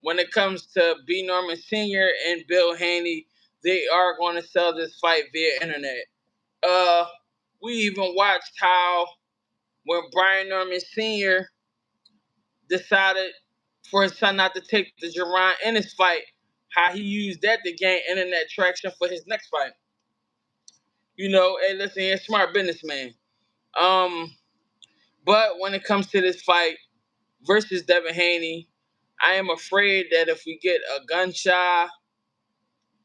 when it comes to B. Norman Sr. and Bill Haney, they are going to sell this fight via internet. We even watched how when Brian Norman Sr. decided for his son not to take the JARON Ennis fight, how he used that to gain internet traction for his next fight. You know, hey, listen, he's a smart businessman. But when it comes to this fight versus Devin Haney, I am afraid that if we get a gun-shy,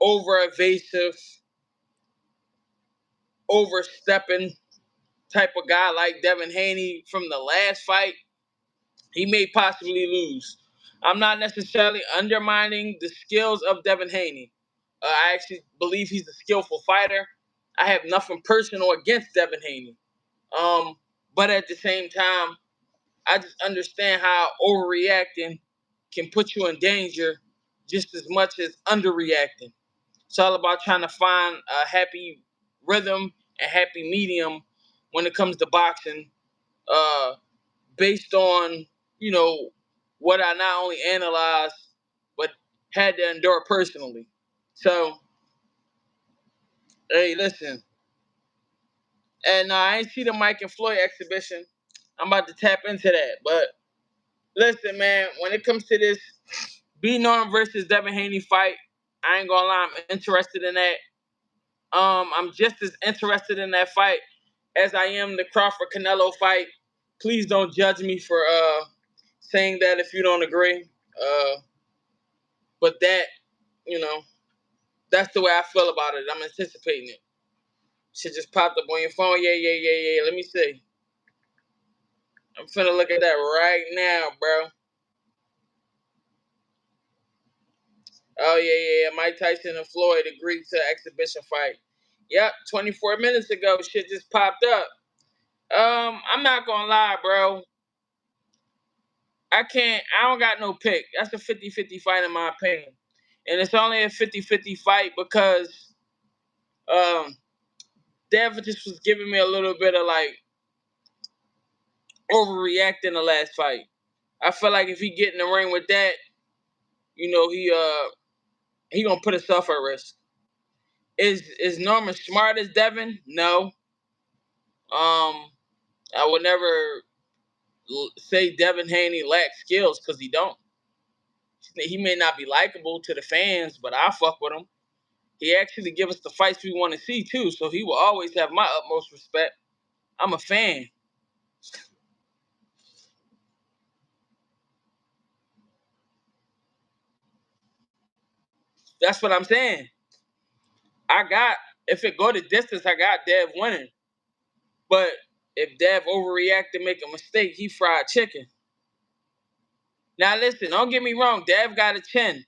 over-evasive, overstepping type of guy like Devin Haney from the last fight, he may possibly lose. I'm not necessarily undermining the skills of Devin Haney. I actually believe he's a skillful fighter. I have nothing personal against Devin Haney. But at the same time, I just understand how overreacting can put you in danger just as much as underreacting. It's all about trying to find a happy rhythm and happy medium when it comes to boxing, based on, you know, what I not only analyzed, but had to endure personally. So, hey, listen. And I ain't see the Mike and Floyd exhibition. I'm about to tap into that. But listen, man, when it comes to this B. Norm versus Devin Haney fight, I ain't gonna lie, I'm interested in that. I'm just as interested in that fight as I am the Crawford Canelo fight. Please don't judge me for saying that if you don't agree. But that, you know, that's the way I feel about it. I'm anticipating it. Shit just popped up on your phone. Yeah. Let me see. I'm finna look at that right now, bro. Oh, yeah. Mike Tyson and Floyd agreed to exhibition fight. Yep, 24 minutes ago, shit just popped up. I'm not gonna lie, bro. I don't got no pick. That's a 50-50 fight in my opinion. And it's only a 50-50 fight because Dev just was giving me a little bit of like overreacting the last fight. I feel like if he get in the ring with that, you know, he gonna put himself at risk. Is Norman smart as Devin? No. I would never say Devin Haney lacks skills because he don't. He may not be likable to the fans, but I fuck with him. He actually give us the fights we want to see too, so he will always have my utmost respect. I'm a fan. That's what I'm saying. If it go the distance, I got Dev winning. But if Dev overreact and make a mistake, he fried chicken. Now listen, don't get me wrong, Dev got a chin.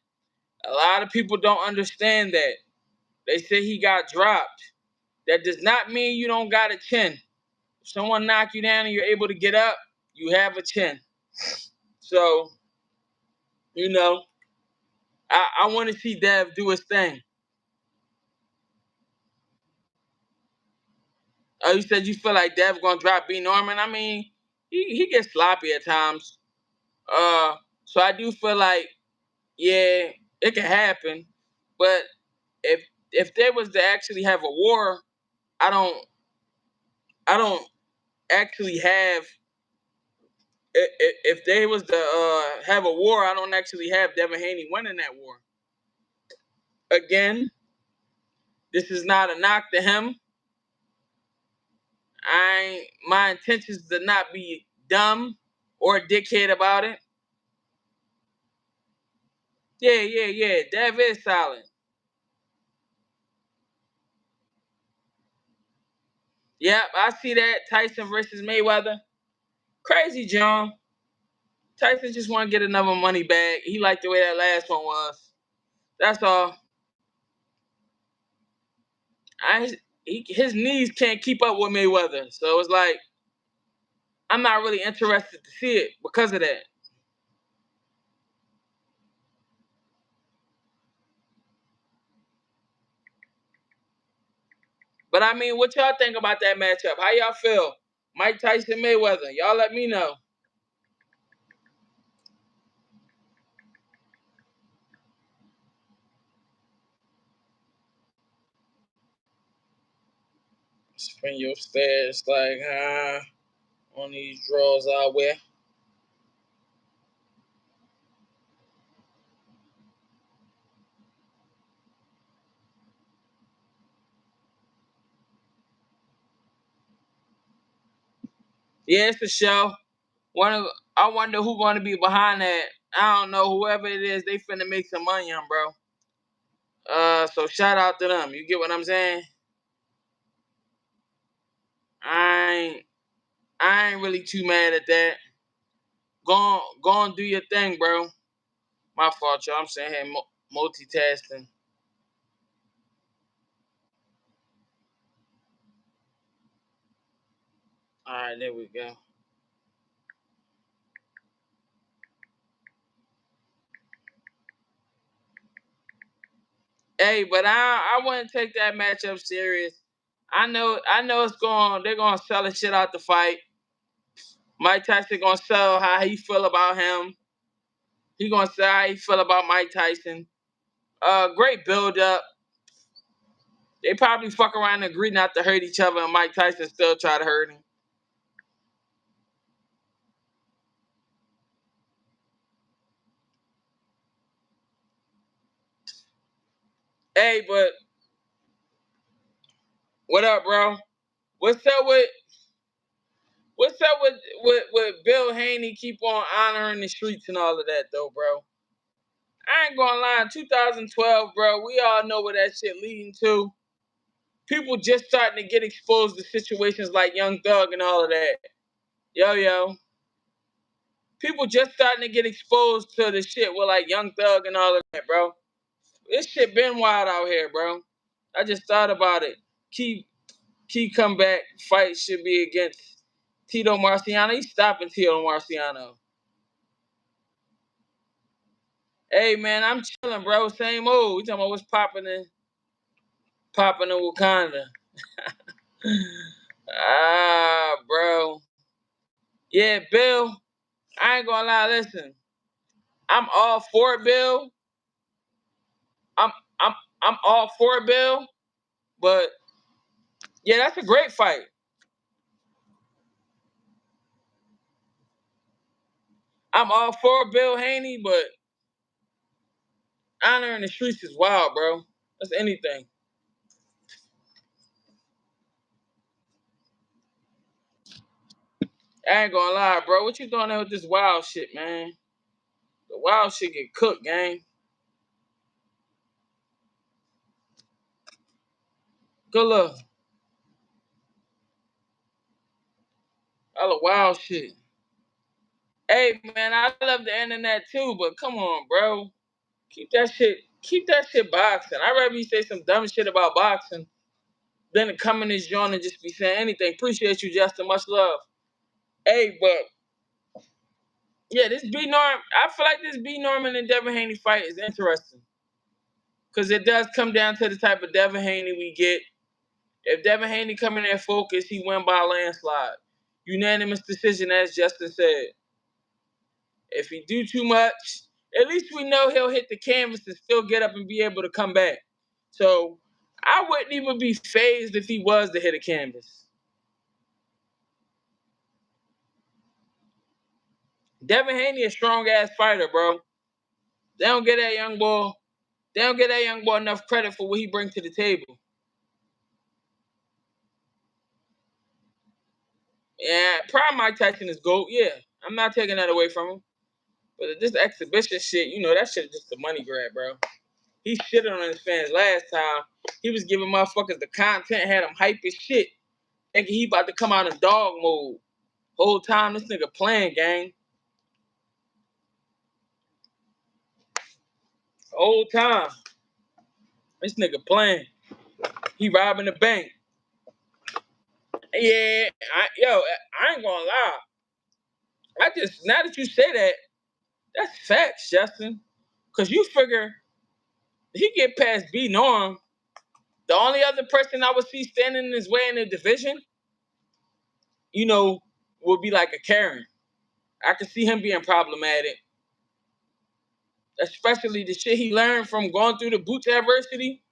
A lot of people don't understand that. They say he got dropped. That does not mean you don't got a chin. If someone knock you down and you're able to get up, you have a chin. So, you know, I want to see Dev do his thing. Oh, you said you feel like Dev gonna drop B Norman. I mean, he gets sloppy at times. So I do feel like, yeah, it can happen. But if there was to actually have a war, I don't actually have. If they was to have a war, I don't actually have Devin Haney winning that war. Again, this is not a knock to him. My intentions to not be dumb or a dickhead about it. Yeah. Dev is solid. Yep, I see that. Tyson versus Mayweather. Crazy, John. Tyson just want to get another money bag. He liked the way that last one was. That's all. His knees can't keep up with Mayweather. So it's like, I'm not really interested to see it because of that. But I mean, what y'all think about that matchup? How y'all feel? Mike Tyson, Mayweather. Y'all let me know. Spin your stairs like, on these drawers I wear. Yeah, it's a show. I wonder who's gonna be behind that. I don't know. Whoever it is, they finna make some money on, bro. So shout out to them. You get what I'm saying? I ain't, I ain't really too mad at that. Go on, do your thing, bro. My fault, y'all. I'm saying here multitasking. All right, there we go. Hey, but I wouldn't take that matchup serious. I know they're gonna sell the shit out the fight. Mike Tyson gonna sell how he feel about him. He gonna say how he feel about Mike Tyson. Great build up. They probably fuck around and agree not to hurt each other, and Mike Tyson still try to hurt him. Hey, but what up, bro? What's up with with Bill Haney keep on honoring the streets and all of that though, bro? I ain't gonna lie, in 2012, bro, we all know where that shit leading to. People just starting to get exposed to situations like Young Thug and all of that. Yo. People just starting to get exposed to the shit with like Young Thug and all of that, bro. This shit been wild out here, bro. I just thought about it. Key comeback fight should be against Tito Marciano. He's stopping Tito Marciano. Hey man, I'm chilling, bro. Same old. We talking about what's popping in Wakanda. Bro. Yeah, Bill. I ain't gonna lie. Listen, I'm all for Bill. I'm I'm I'm all for Bill, but yeah, that's a great fight. I'm all for Bill Haney, but honor in the streets is wild, bro. That's anything. I ain't gonna lie, bro. What you doing there with this wild shit, man? The wild shit get cooked, gang. Good luck. All the wild shit. Hey, man, I love the internet too, but come on, bro. Keep that shit boxing. I'd rather you say some dumb shit about boxing than to come in this joint and just be saying anything. Appreciate you, Justin. Much love. Hey, but yeah, this B Norm. I feel like this B Norman and Devin Haney fight is interesting because it does come down to the type of Devin Haney we get. If Devin Haney come in there focused, he win by a landslide. Unanimous decision, as Justin said. If he do too much, at least we know he'll hit the canvas and still get up and be able to come back. So I wouldn't even be phased if he was to hit a canvas. Devin Haney a strong ass fighter, bro. They don't get that young boy. They don't get that young boy enough credit for what he brings to the table. Yeah, prime Mike Tyson is GOAT. Yeah, I'm not taking that away from him. But this exhibition shit, that shit is just a money grab, bro. He shitted on his fans last time. He was giving motherfuckers the content, had them hype as shit, thinking he about to come out in dog mode. Whole time this nigga playing, gang. Whole time this nigga playing. He robbing the bank. Yeah, I ain't gonna lie. I just now that you say that, that's facts, Justin. Cause you figure he get past B Norm. The only other person I would see standing in his way in the division, would be like a Karen. I could see him being problematic, especially the shit he learned from going through the boots adversity.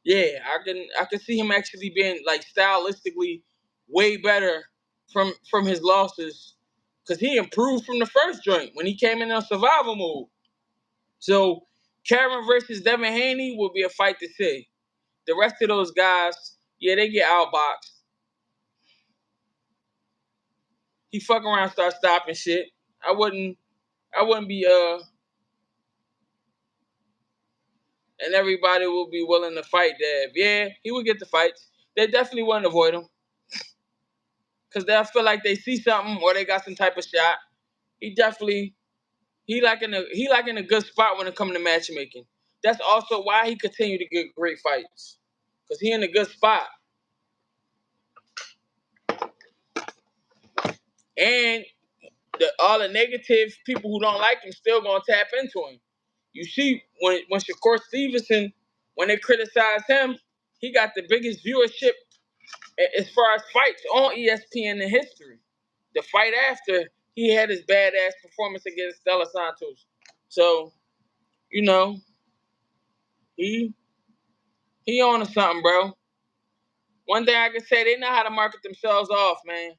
Yeah, I can see him actually being like stylistically way better from his losses, because he improved from the first joint when he came in on survival mode. So Karen versus Devin Haney will be a fight to see. The rest of those guys, yeah, they get outboxed. He fuck around, start stopping shit. I wouldn't be and everybody will be willing to fight Dev. Yeah, he would get the fights. They definitely wouldn't avoid him, because they'll feel like they see something or they got some type of shot. He definitely he like in a good spot when it comes to matchmaking. That's also why he continued to get great fights, because he in a good spot. And all the negative people who don't like him still gonna tap into him. You see, when Shakur Stevenson, when they criticize him, he got the biggest viewership as far as fights on ESPN in history. The fight after he had his badass performance against Stella Santos. So, you know, he on to something, bro. One thing I can say, they know how to market themselves off, man.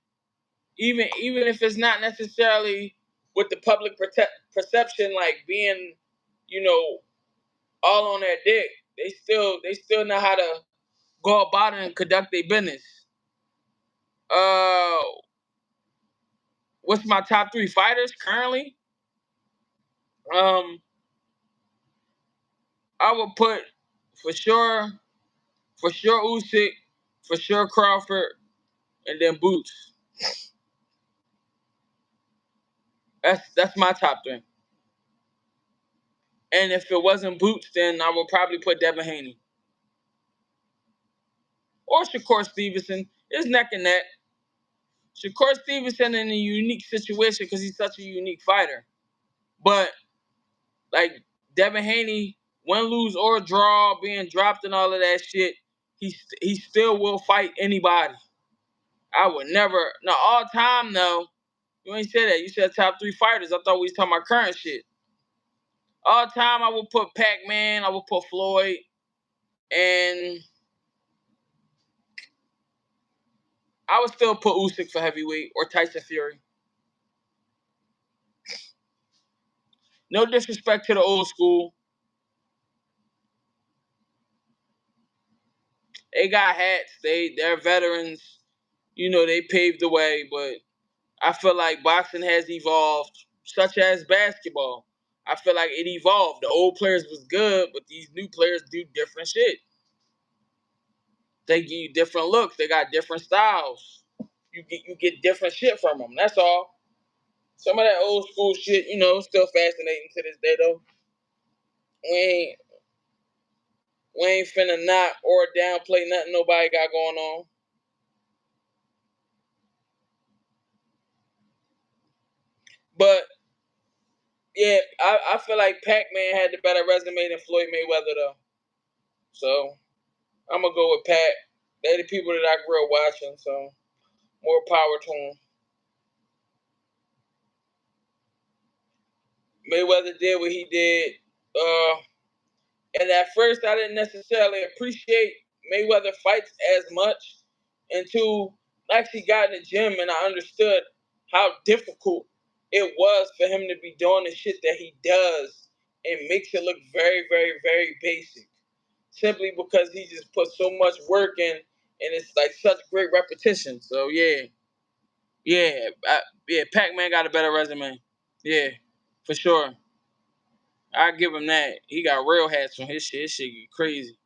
Even if it's not necessarily with the public perception, like being, you know, all on their dick. They still know how to go about it and conduct their business. Uh, what's my top 3 fighters currently? I would put for sure Usyk, for sure Crawford, and then Boots. That's my top 3. And if it wasn't Boots, then I would probably put Devin Haney or Shakur Stevenson. It's neck and neck. Shakur Stevenson in a unique situation because he's such a unique fighter. But like Devin Haney, win, lose, or draw, being dropped and all of that shit, he still will fight anybody. I would never. No, all time though. You ain't said that. You said top 3 fighters. I thought we was talking about current shit. All time, I would put Pac-Man. I would put Floyd, and I would still put Usyk for heavyweight or Tyson Fury. No disrespect to the old school. They got hats. They're veterans. You know, they paved the way, but I feel like boxing has evolved, such as basketball. I feel like it evolved. The old players was good, but these new players do different shit. They give you different looks. They got different styles. You get different shit from them. That's all. Some of that old school shit, you know, still fascinating to this day though. We ain't finna knock or downplay nothing nobody got going on. But yeah, I feel like Pac-Man had the better resume than Floyd Mayweather though. So I'm gonna go with Pat. They're the people that I grew up watching, so more power to them. Mayweather did what he did. And at first, I didn't necessarily appreciate Mayweather fights as much until I actually got in the gym and I understood how difficult it was for him to be doing the shit that he does and makes it look very, very, very basic. Simply because he just put so much work in and it's like such great repetition. So yeah, Pac-Man got a better resume. Yeah, for sure. I give him that. He got real hats on his shit. His shit get crazy.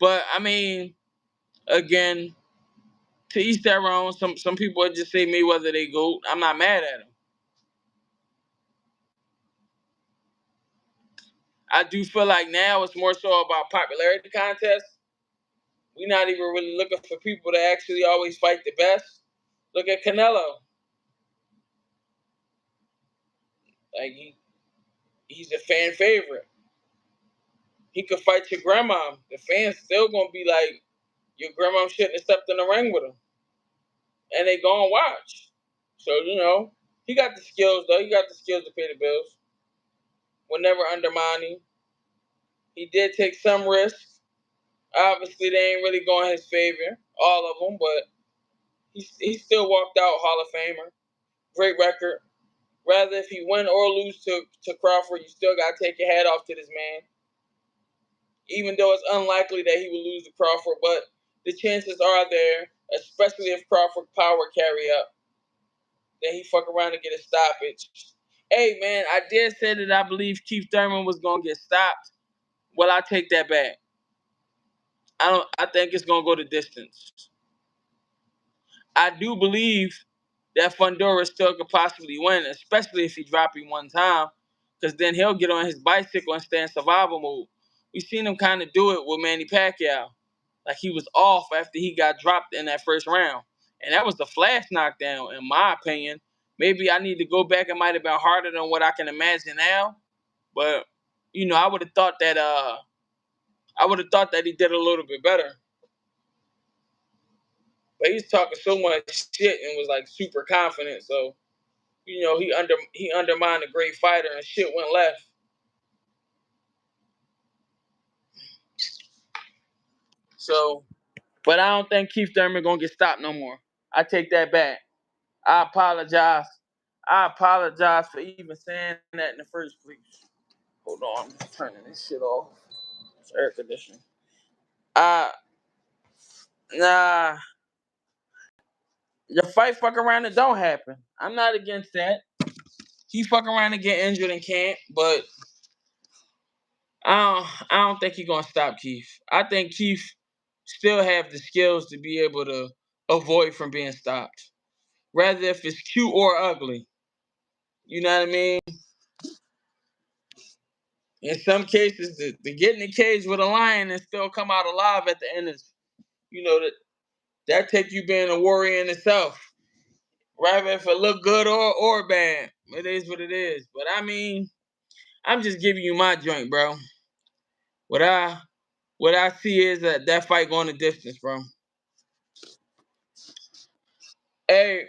But I mean, again, to each their own. Some people would just say Mayweather they GOAT. I'm not mad at him. I do feel like now it's more so about popularity contests. We're not even really looking for people to actually always fight the best. Look at Canelo. Like he's a fan favorite. He could fight your grandma. The fans still gonna be like, your grandma shouldn't have stepped in the ring with him. And they gonna watch. So, you know, he got the skills though. He got the skills to pay the bills. Will never undermine him. He did take some risks. Obviously, they ain't really going his favor, all of them, but he still walked out Hall of Famer. Great record. Rather if he win or lose to Crawford, you still got to take your hat off to this man. Even though it's unlikely that he will lose to Crawford, but the chances are there, especially if Crawford power carry up, that he fuck around and get a stoppage. Hey, man, I did say that I believe Keith Thurman was going to get stopped. Well, I take that back. I think it's going to go the distance. I do believe that Fundora still could possibly win, especially if he drop him one time, because then he'll get on his bicycle and stay in survival mode. We seen him kind of do it with Manny Pacquiao. Like he was off after he got dropped in that first round. And that was the flash knockdown, in my opinion. Maybe I need to go back. It might have been harder than what I can imagine now. But, I would have thought that he did a little bit better. But he's talking so much shit and was like super confident. So, he undermined a great fighter and shit went left. So, but I don't think Keith Thurman gonna get stopped no more. I take that back. I apologize. I apologize for even saying that in the first place. Hold on, I'm just turning this shit off. It's air conditioning. Nah. The fight fuck around and don't happen. I'm not against that. He fuck around and get injured and can't, but I don't think he's gonna stop Keith. I think Keith still have the skills to be able to avoid from being stopped. Rather if it's cute or ugly. You know what I mean? In some cases, to get in the cage with a lion and still come out alive at the end is, that take you being a warrior in itself. Rather if it look good or bad. It is what it is. But I mean, I'm just giving you my joint, bro. What I see is that fight going the distance, bro. Hey,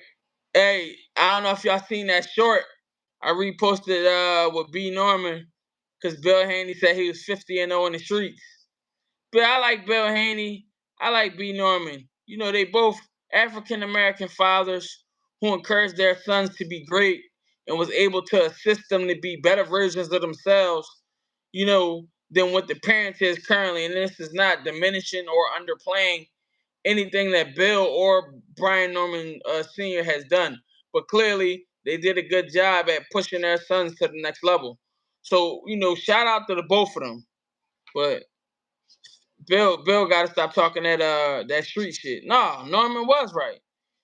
I don't know if y'all seen that short I reposted with B Norman, because Bill Haney said he was 50-0 in the streets. But I like Bill Haney. I like B Norman. They both African American fathers who encouraged their sons to be great and was able to assist them to be better versions of themselves, than what the parents is currently. And this is not diminishing or underplaying anything that Bill or Brian Norman Sr. has done. But clearly, they did a good job at pushing their sons to the next level. So, shout out to the both of them. But Bill got to stop talking that street shit. No, Norman was right.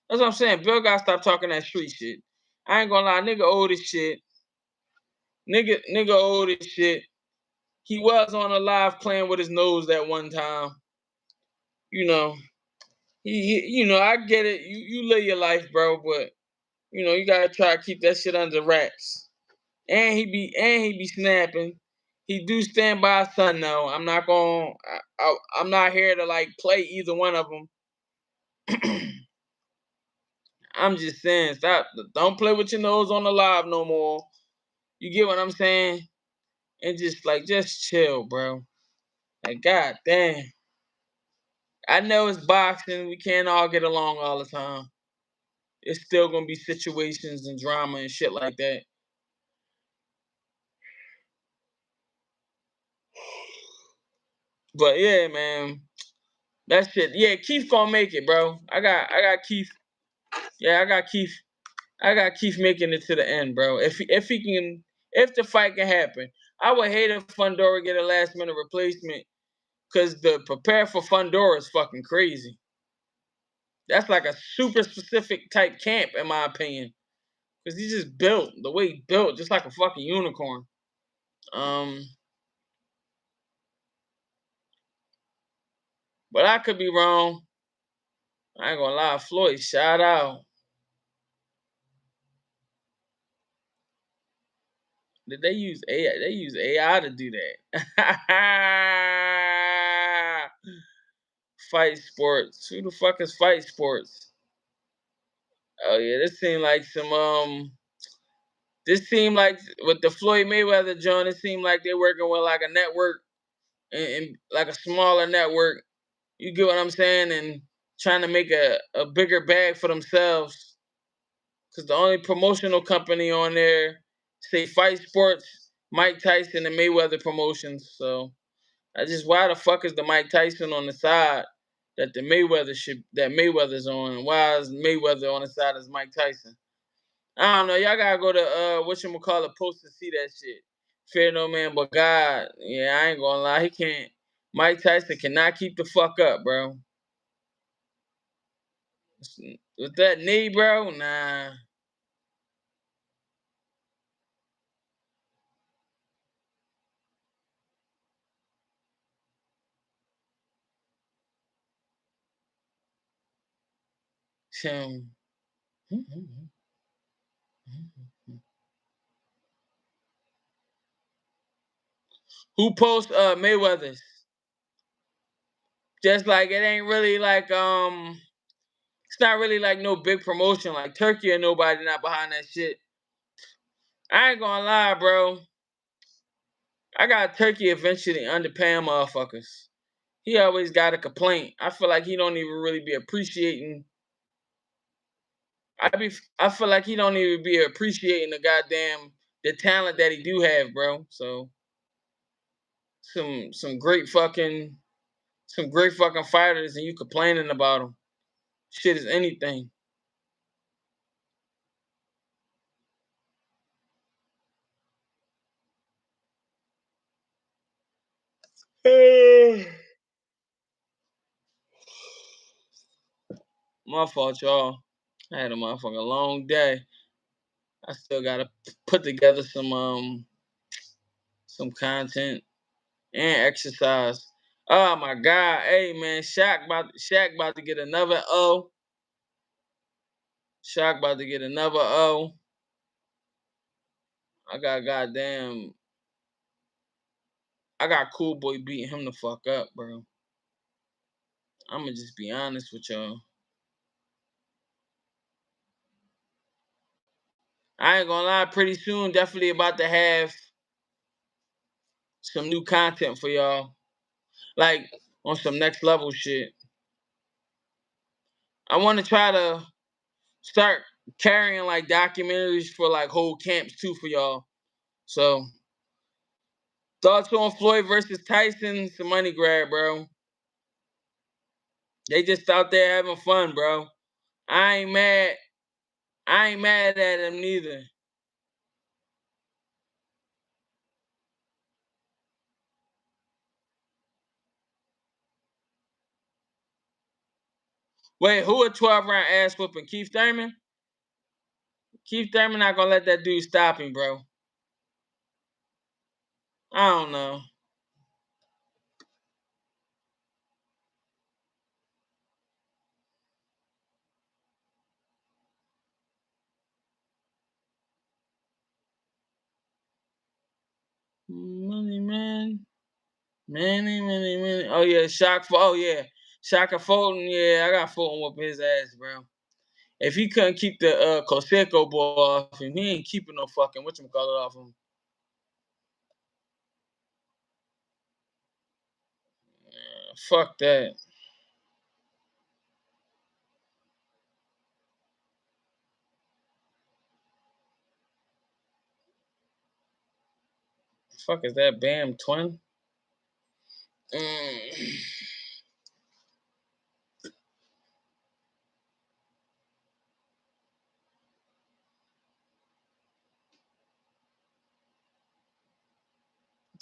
That's what I'm saying. Bill got to stop talking that street shit. I ain't gonna lie, nigga old as shit. Nigga old as shit. He was on a live playing with his nose that one time. I get it. You live your life, bro, but you gotta try to keep that shit under wraps. And he be snapping. He do stand by his son though. I'm not here to like play either one of them. I'm just saying, stop. Don't play with your nose on the live no more. You get what I'm saying? And just chill, bro. Like, god damn. I know it's boxing. We can't all get along all the time. It's still gonna be situations and drama and shit like that. But yeah, man. That shit. Yeah, Keith gonna make it, bro. I got Keith. Yeah, I got Keith. I got Keith making it to the end, bro. If the fight can happen. I would hate if Fundora get a last minute replacement, because the prepare for Fundora is fucking crazy. That's like a super specific type camp, in my opinion. Because he's just built, the way he built, just like a fucking unicorn. But I could be wrong. I ain't gonna lie, Floyd, shout out. Did they use AI? They use AI to do that. Fight sports. Who the fuck is Fight Sports? Oh yeah, this seemed like some This seemed like with the Floyd Mayweather joint. It seemed like they're working with like a network and like a smaller network, You get what I'm saying? And trying to make a bigger bag for themselves. Because the only promotional company on there, say Fight Sports, Mike Tyson, and Mayweather Promotions. So I just, why the fuck is the Mike Tyson on the side that Mayweather's on? And why is Mayweather on the side as Mike Tyson? I don't know. Y'all gotta go to whatchamacallit post to see that shit. Fear no man but God. Yeah, I ain't gonna lie. He can't. Mike Tyson cannot keep the fuck up, bro. With that knee, bro, nah. Him. Who posts Mayweather's? Just like it ain't really like it's not really like no big promotion like Turkey or nobody not behind that shit. I ain't gonna lie, bro. I got Turkey eventually underpaying motherfuckers. He always got a complaint. I feel like he don't even really be appreciating. I feel like he don't even be appreciating the talent that he do have, bro. So some great fucking fighters, and you complaining about them. Shit is anything. My fault, y'all. I had a motherfucking long day. I still gotta put together some content and exercise. Oh my God. Hey man, Shaq about to get another O. Shaq about to get another O. I got Cool Boy beating him the fuck up, bro. I'ma just be honest with y'all. I ain't gonna lie, pretty soon, definitely about to have some new content for y'all. Like on some next level shit. I wanna try to start carrying like documentaries for like whole camps too for y'all. So thoughts on Floyd versus Tyson? It's a money grab, bro. They just out there having fun, bro. I ain't mad. I ain't mad at them neither. Wait, who a 12-round ass whooping? Keith Thurman? Keith Thurman not gonna let that dude stop him, bro. I don't know. Money man. Many. Oh yeah, Shaka Fulton. Yeah, I got Fulton whooping his ass, bro. If he couldn't keep the Coseco ball off him, he ain't keeping no fucking whatchamacallit off him. Fuck that. Fuck is that Bam twin? Mm.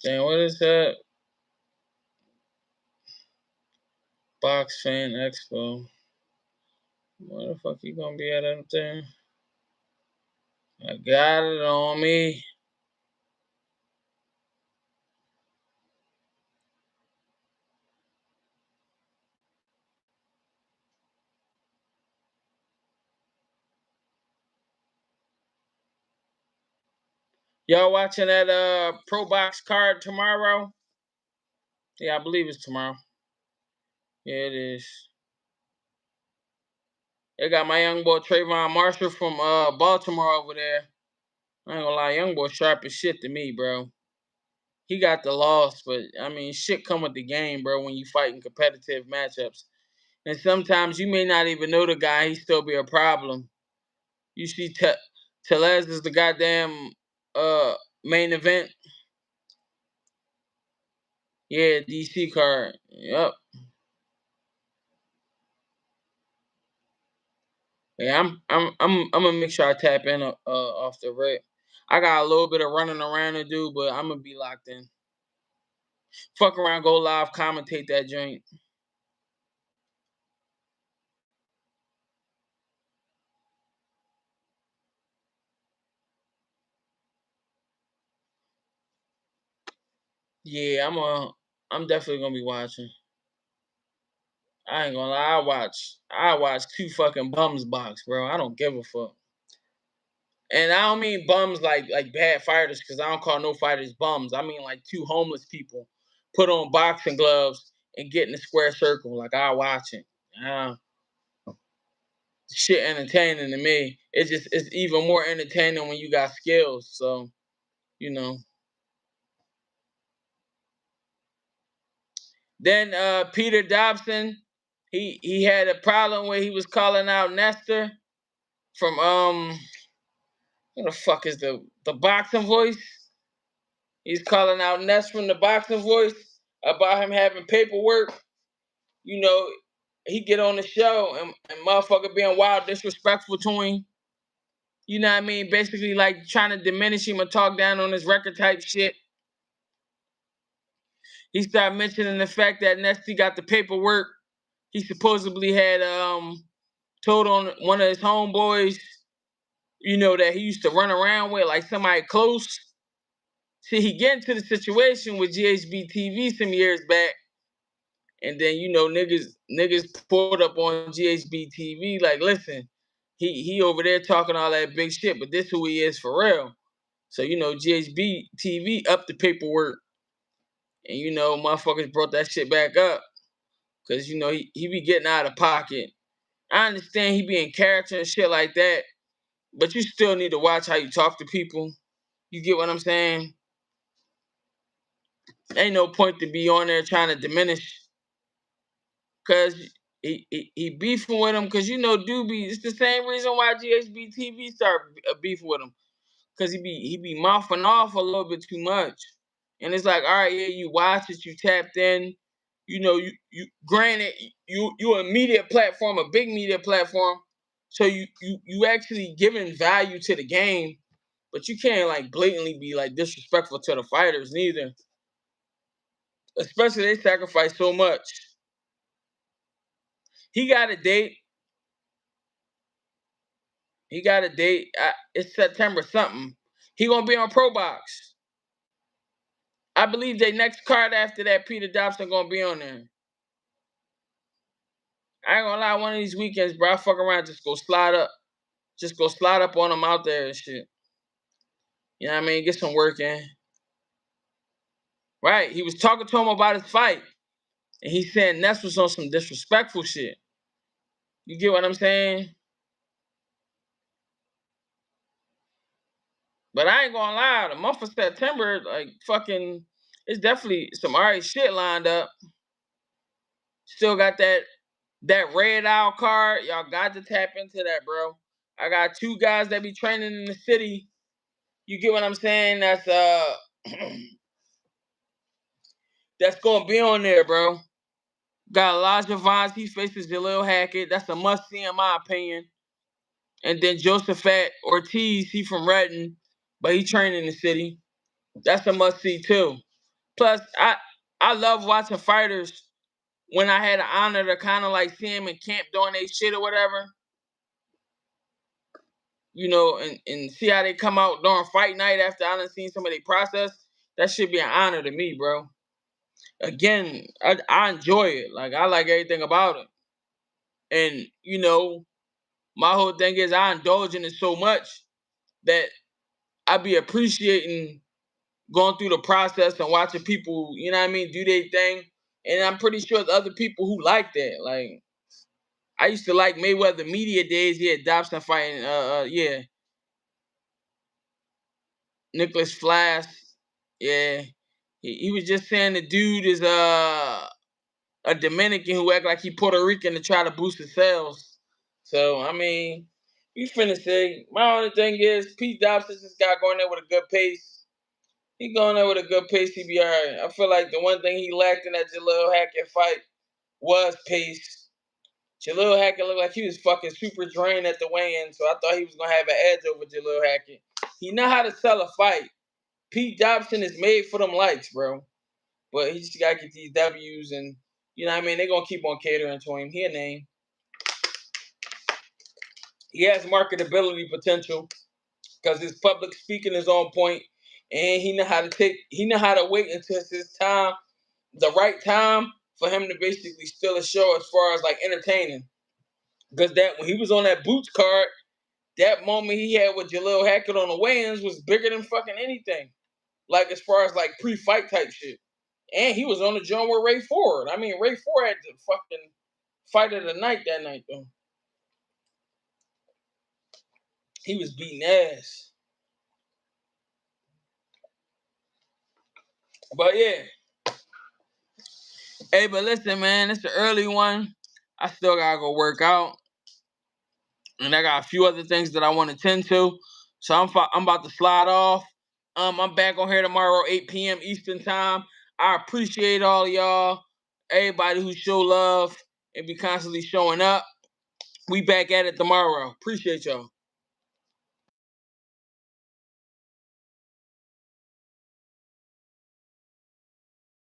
Damn, what is that? Box Fan Expo. Where the fuck you gonna be at up there? I got it on me. Y'all watching that Pro Box card tomorrow? Yeah, I believe it's tomorrow. Yeah, it is. They got my young boy Trayvon Marshall from Baltimore over there. I ain't gonna lie, young boy sharp as shit to me, bro. he got the loss. But I mean, shit come with the game, bro. When you fight in competitive matchups, and sometimes you may not even know the guy, he still be a problem. You see, Tellez is the goddamn main event. Yeah, DC card. Yep. Yeah, I'm gonna make sure I tap in off the rip. I got a little bit of running around to do, but I'm gonna be locked in. Fuck around, go live, commentate that joint. Yeah, I'm definitely gonna be watching. I ain't gonna lie, I watch two fucking bums box, bro. I don't give a fuck. And I don't mean bums like bad fighters, because I don't call no fighters bums. I mean like two homeless people put on boxing gloves and get in the square circle. Like, I watch it. Shit entertaining to me. It's even more entertaining when you got skills. So, you know. Then Peter Dobson, he had a problem where he was calling out Nestor from what the fuck is the boxing voice? He's calling out Ness from the boxing voice about him having paperwork. You know, he get on the show and motherfucker being wild disrespectful to him. You know what I mean? Basically like trying to diminish him or talk down on his record type shit. He started mentioning the fact that Nesty got the paperwork. He supposedly had told on one of his homeboys, you know, that he used to run around with, like somebody close. See, he get into the situation with GHB TV some years back, and then you know niggas pulled up on GHB TV like, listen, he over there talking all that big shit, but this who he is for real. So you know GHB TV upped the paperwork, and you know motherfuckers brought that shit back up, cause you know he be getting out of pocket. I understand he be in character and shit like that, but you still need to watch how you talk to people. You get what I'm saying? Ain't no point to be on there trying to diminish, cause he beefing with him, cause you know Doobie. It's the same reason why GHB TV started beefing with him, cause he be mouthing off a little bit too much, and it's like, all right, yeah, you watch it, you tapped in, you know, you granted you a media platform, a big media platform, so you actually giving value to the game, but you can't like blatantly be like disrespectful to the fighters neither. Especially they sacrifice so much. He got a date. He got a date. It's September something. He gonna be on Pro Box. I believe their next card after that, Peter Dobson gonna be on there. I ain't gonna lie, one of these weekends, bro, I fuck around, just go slide up. Just go slide up on him out there and shit. You know what I mean? Get some work in. Right. He was talking to him about his fight. And he's saying Ness was on some disrespectful shit. You get what I'm saying? But I ain't gonna lie, the month of September, like fucking, it's definitely some alright shit lined up. Still got that Red Owl card. Y'all got to tap into that, bro. I got two guys that be training in the city. You get what I'm saying? That's gonna be on there, bro. Got Elijah Vines, he faces Jalil Hackett. That's a must see in my opinion. And then Josephat Ortiz, he from Redden, but he trained in the city. That's a must see too. Plus, I love watching fighters when I had the honor to kind of like see him in camp doing their shit or whatever. You know, and see how they come out during fight night after I done seen some of their process. That should be an honor to me, bro. Again, I enjoy it. Like, I like everything about it. And, you know, my whole thing is I indulge in it so much that I be appreciating going through the process and watching people, you know what I mean, do their thing. And I'm pretty sure there's other people who like that. Like, I used to like Mayweather media days. Yeah, Dobson fighting, yeah, Nicholas Flash. Yeah. He was just saying the dude is a Dominican who act like he Puerto Rican to try to boost his sales. So I mean, you finna say. My only thing is Pete Dobson just got going there with a good pace. He going there with a good pace. He be alright. I feel like the one thing he lacked in that Jalil Hackett fight was pace. Jalil Hackett looked like he was fucking super drained at the weigh-in, so I thought he was gonna have an edge over Jalil Hackett. He know how to sell a fight. Pete Dobson is made for them lights, bro. But he just gotta get these W's, and you know what I mean. They're gonna keep on catering to him. He a name. He has marketability potential because his public speaking is on point, and he know how to take. He know how to wait until it's his time, the right time for him to basically steal a show as far as like entertaining. Because that when he was on that Boots card, that moment he had with Jalil Hackett on the weigh-ins was bigger than fucking anything. Like as far as like pre-fight type shit. And he was on the joint with Ray Ford. I mean, Ray Ford had the fucking fight of the night that night though. He was beating ass. But yeah. Hey, but listen, man, it's an early one. I still gotta go work out. And I got a few other things that I want to tend to. So I'm about to slide off. I'm back on here tomorrow, 8 p.m. Eastern time. I appreciate all y'all, everybody who show love and be constantly showing up. We back at it tomorrow. Appreciate y'all.